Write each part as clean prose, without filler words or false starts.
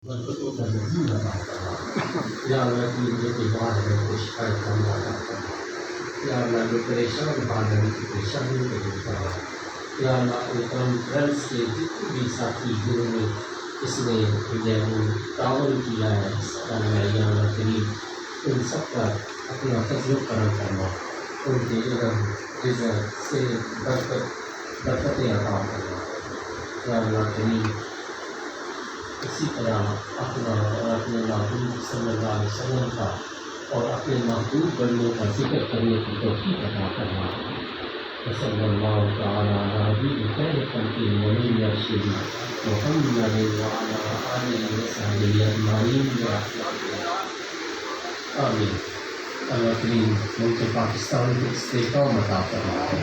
برکتوں کا نظیر عطا فرما۔ یا اللہ کی جو بیمار ہے وہ شکایت کرنا عطا فرما۔ یا اللہ جو پریشان حال ہے ان کی پریشانیوں کو دور کرنا۔ یا اللہ اپنے کانفرنس کے جتنے بھی ساتھی جنہوں نے اس میں جو ہے وہ تعاون کیا ہے اس کا یا اللہ کریم ان سب کا اپنا فضل و کرم فرما، ان کے علم رزق سے برکتیں عطا فرما۔ یا اللہ کریم اسی طرح اپنا اور اپنے محبوب صلی اللہ علیہ وسلم کا اور اپنے محبوب بندوں کا ذکر کرنے کی توفیق عطا فرما۔ صلی اللہ تعالیٰ علیہ خیر خلق نبی ارشد محمد وعلی آلہ وصحبہ اجمعین برحمتک آمین۔ اللہ کریم ملک پاکستان کو استحکام عطا فرما۔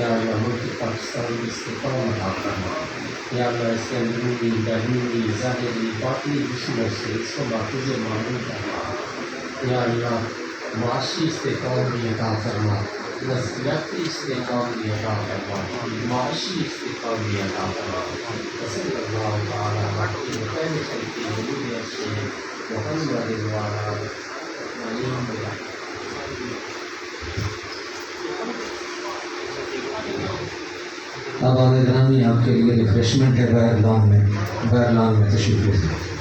یا اللہ ملک پاکستان کو استحکام عطا فرما۔ یا اللہ اس کے اندرونی بیرونی ظاہری باطنی دشمنوں سے اس کو محفوظ و معمول فرما۔ یا اللہ معاشی استحکام بھی عطا فرما، نظریاتی استحکام بھی عطا فرما، معاشی استحکام بھی عطا فرما۔ صلی اللہ تعالیٰ علیہ خیر خلق نبی ارشد محمد وعلی آلہ اجمعین برحمتک۔ آباد گرامی آپ کے لیے ریفریشمنٹ ہے، بیر لان میں تشریف لے۔